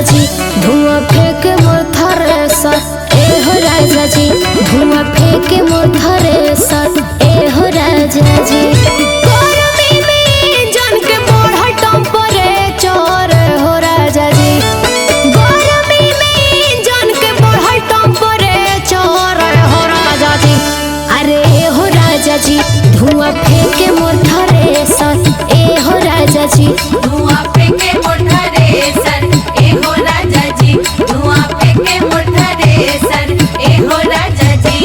राजा जी धुआं फेंक मोर थ्रेसर ए हो राजा जी धुआं फेंक मोर थ्रेसर ए हो राजा जी। गर्मी में जान के बढ़ा टेम्परेचर हो राजा जी गर्मी में जान के बढ़ा टेम्परेचर हो राजा जी। अरे हो राजा जी धुआं फेंक मोर थ्रेसर ए हो राजा जी धुआं फेंके मोर थ्रेसर ए हो राजा जी धुआं फेंके मोर थ्रेसर ए हो राजा जी।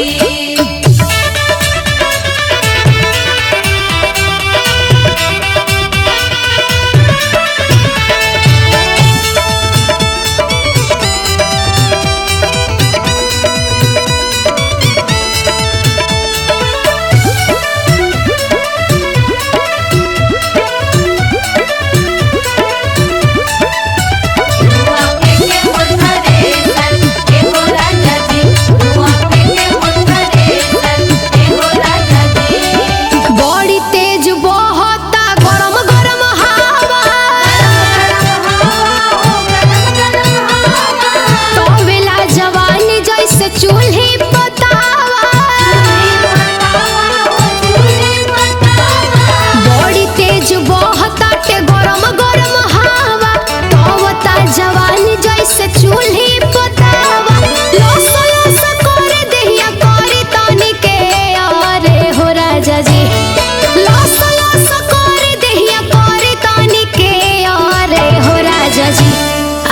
चूल्हे बतावा बड़ी तेज बहताटे गरम गरम हवा तवता जवानी जैसे चूल्हे बतावा लस लस करे देहिया करे तनी के अरे हो राजा जी लस लस करे देहिया करे तनी के अरे हो राजा जी।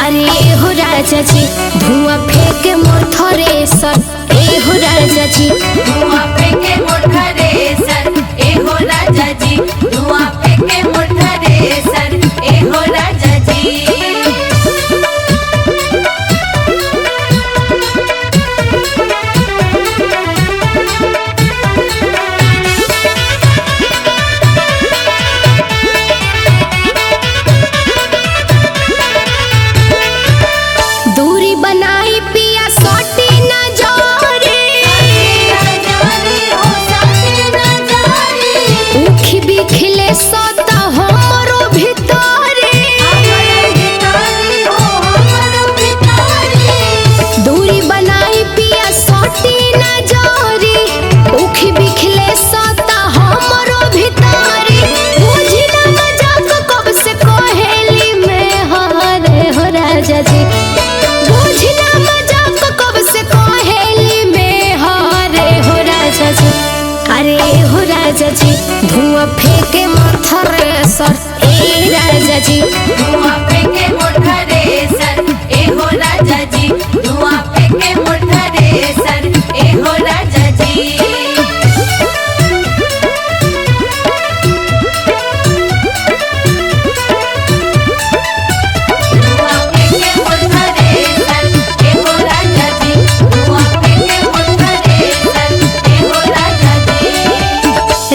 अरे हो राजा जी धुआं फेंक मोर थ्रेसर ए हो राजा जी धुआं फेंके मोर थ्रेसर ए हो राजा जी धुआं फेंके मोर थ्रेसर ए हो राजा जी। दूरी बनाई पिया सोटी न जोरे उखी बिखले सोता हमरो भितरे दूरी बनाई पिया सोटी न जोरे उखी बिखले सोता हमरो भितरे बुझी ना मजाक कब से कोहेली में हारे हो राजा जी बुझना मजाक कब से कोहेली में हारे हो राजा जी। अरे हो राजा जी धुआं फेंके मोर थ्रेसर ए राजा जी धुआं फेंके मोर थ्रेसर ए हो राजा जी धुआं फेंके मोर थ्रेसर ए हो राजा जी।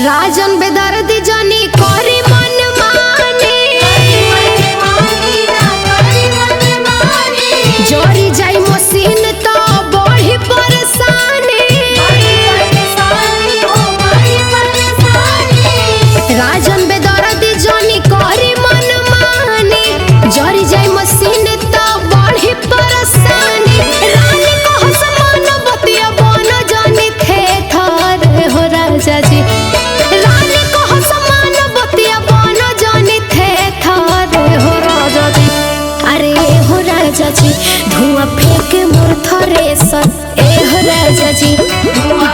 राजन बेदर्दी जनी करी मन माने जोरी जाई मशीन तो बढ़ी परेशानी राजन बेदर्दी जनी करी मन माने जोरी जाई मशीन तो बढ़ी परेशानी रानी को समान बतिया बन जनी थे थर हो राजा जी रानी को समान बतिया बन जनी थे थर हो राजा जी। अरे हो राजा जी धुआं फेंक मोर थ्रेसर ए हो राजा जी धुआं